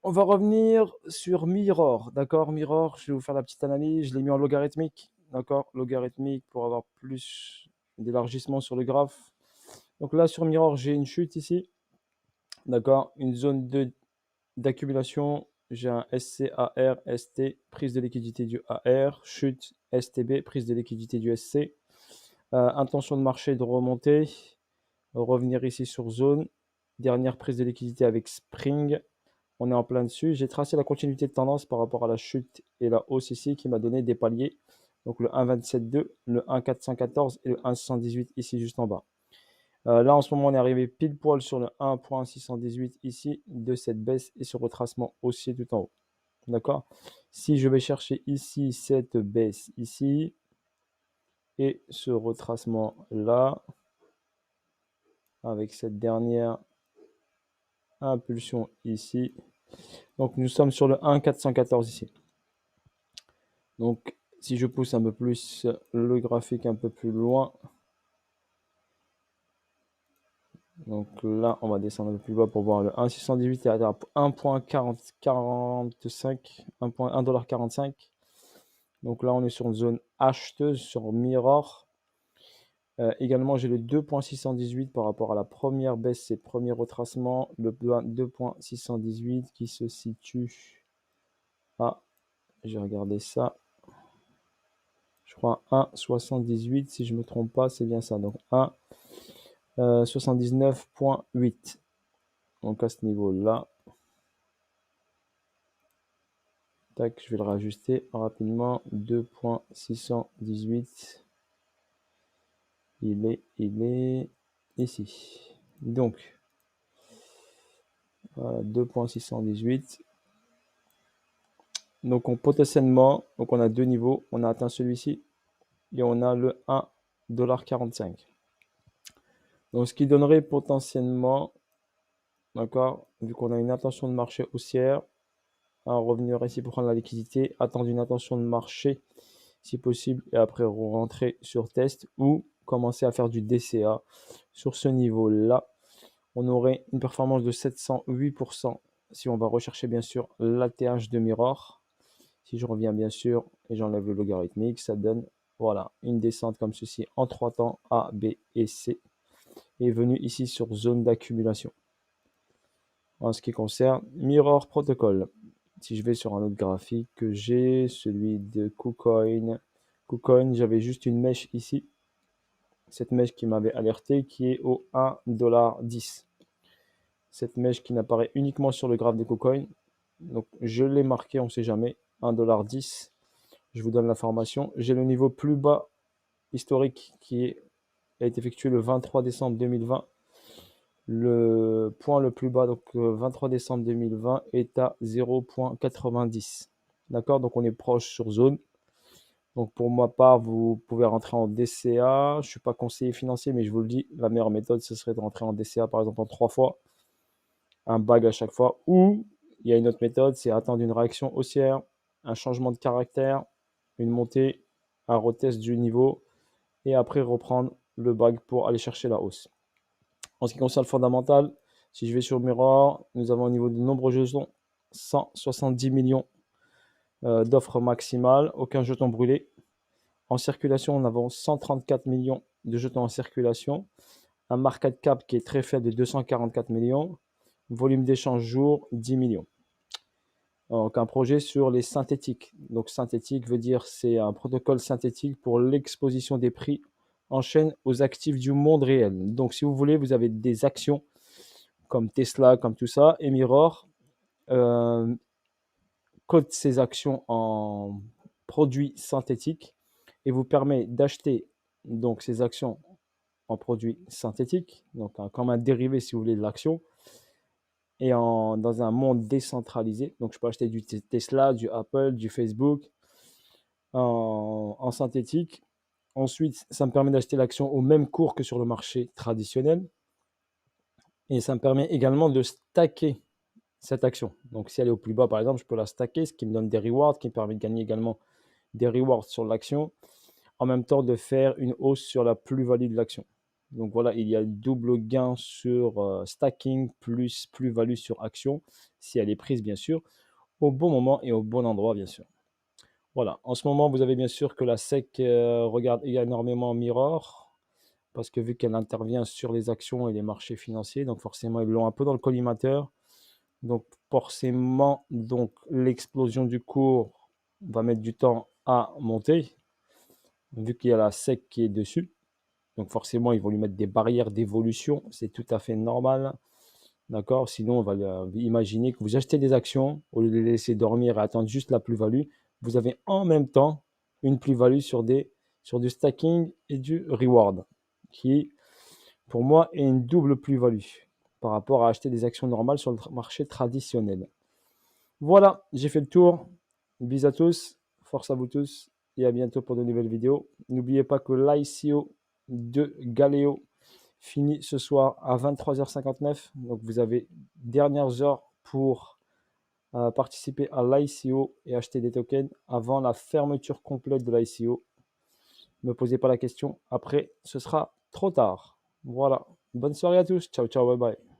On va revenir sur Mirror, d'accord? Mirror, je vais vous faire la petite analyse. Je l'ai mis en logarithmique, d'accord? Logarithmique pour avoir plus d'élargissement sur le graphe. Donc là, sur Mirror, j'ai une chute ici, d'accord? Une zone d'accumulation. J'ai un SCAR, ST, prise de liquidité du AR, chute STB, prise de liquidité du SC. Intention de marché de remonter, revenir ici sur zone. Dernière prise de liquidité avec Spring. On est en plein dessus. J'ai tracé la continuité de tendance par rapport à la chute et la hausse ici qui m'a donné des paliers. Donc le 1,27,2, le 1,414 et le 1,618 ici juste en bas. Là, en ce moment, on est arrivé pile poil sur le 1,618 ici de cette baisse et ce retracement haussier tout en haut. D'accord? Si je vais chercher ici cette baisse ici et ce retracement là, avec cette dernière impulsion ici. Donc nous sommes sur le 1,414 ici. Donc si je pousse un peu plus le graphique un peu plus loin, donc là on va descendre un peu plus bas pour voir le 1,618 est à 1,4045, 1,45$. Donc là on est sur une zone acheteuse sur Mirror. Également j'ai le 2,618 par rapport à la première baisse et premier retracement, le 2,618 qui se situe à, j'ai regardé ça, je crois 1,78 si je ne me trompe pas, c'est bien ça. Donc 1,79,8. Donc à ce niveau-là, tac, je vais le rajuster rapidement. 2,618. Il est ici. Donc, voilà, 2,618. Donc potentiellement, donc on a deux niveaux. On a atteint celui-ci et on a le 1,45$. Donc ce qui donnerait potentiellement, d'accord, vu qu'on a une intention de marché haussière, à revenir ici pour prendre la liquidité, attendre une intention de marché si possible et après rentrer sur test ou commencer à faire du DCA sur ce niveau-là. On aurait une performance de 708% si on va rechercher bien sûr l'ATH de Mirror. Si je reviens bien sûr et j'enlève le logarithmique, ça donne voilà une descente comme ceci en trois temps A, B et C est venue ici sur zone d'accumulation. En ce qui concerne Mirror Protocol, si je vais sur un autre graphique que j'ai, celui de KuCoin, KuCoin, j'avais juste une mèche ici, cette mèche qui m'avait alerté qui est au 1,10$. Cette mèche qui n'apparaît uniquement sur le graphe de KuCoin, donc je l'ai marqué, on ne sait jamais, 1,10$. Je vous donne l'information. J'ai le niveau plus bas historique qui a été effectué le 23 décembre 2020. Le point le plus bas, donc 23 décembre 2020, est à 0,90. D'accord? Donc on est proche sur zone. Donc pour ma part, vous pouvez rentrer en DCA. Je ne suis pas conseiller financier, mais je vous le dis, la meilleure méthode, ce serait de rentrer en DCA par exemple en 3 fois, un bag à chaque fois. Ou il y a une autre méthode, c'est attendre une réaction haussière, un changement de caractère, une montée, un retest du niveau, et après reprendre le bag pour aller chercher la hausse. En ce qui concerne le fondamental, si je vais sur Mirror, nous avons au niveau de nombreux jetons 170 millions d'offres maximales, aucun jeton brûlé. En circulation, nous avons 134 millions de jetons en circulation, un market cap qui est très faible de 244 millions, volume d'échange jour 10 millions. Donc un projet sur les synthétiques. Donc synthétique veut dire c'est un protocole synthétique pour l'exposition des prix en chaîne aux actifs du monde réel. Donc si vous voulez, vous avez des actions comme Tesla, comme tout ça, et Mirror code ces actions en produits synthétiques et vous permet d'acheter donc ces actions en produits synthétiques, donc comme un dérivé si vous voulez de l'action, et dans un monde décentralisé. Donc je peux acheter du Tesla, du Apple, du Facebook en synthétique. Ensuite, ça me permet d'acheter l'action au même cours que sur le marché traditionnel. Et ça me permet également de stacker cette action. Donc si elle est au plus bas, par exemple, je peux la stacker, ce qui me donne des rewards, qui me permet de gagner également des rewards sur l'action, en même temps de faire une hausse sur la plus-value de l'action. Donc voilà, il y a double gain sur stacking plus plus-value sur action, si elle est prise bien sûr, au bon moment et au bon endroit bien sûr. Voilà, en ce moment vous avez bien sûr que la SEC regarde énormément Mirror, parce que vu qu'elle intervient sur les actions et les marchés financiers, donc forcément ils l'ont un peu dans le collimateur. Donc forcément, donc l'explosion du cours va mettre du temps à monter, vu qu'il y a la SEC qui est dessus. Donc forcément, ils vont lui mettre des barrières d'évolution, c'est tout à fait normal. D'accord? Sinon, on va imaginer que vous achetez des actions, au lieu de les laisser dormir et attendre juste la plus-value, vous avez en même temps une plus-value sur du stacking et du reward, qui pour moi est une double plus-value par rapport à acheter des actions normales sur le marché traditionnel. Voilà, j'ai fait le tour. Bisous à tous, force à vous tous et à bientôt pour de nouvelles vidéos. N'oubliez pas que l'ICO de Galeo finit ce soir à 23h59. Donc vous avez dernières heures pour participer à l'ICO et acheter des tokens avant la fermeture complète de l'ICO. Ne me posez pas la question, après ce sera trop tard. Voilà, bonne soirée à tous, ciao ciao, bye bye.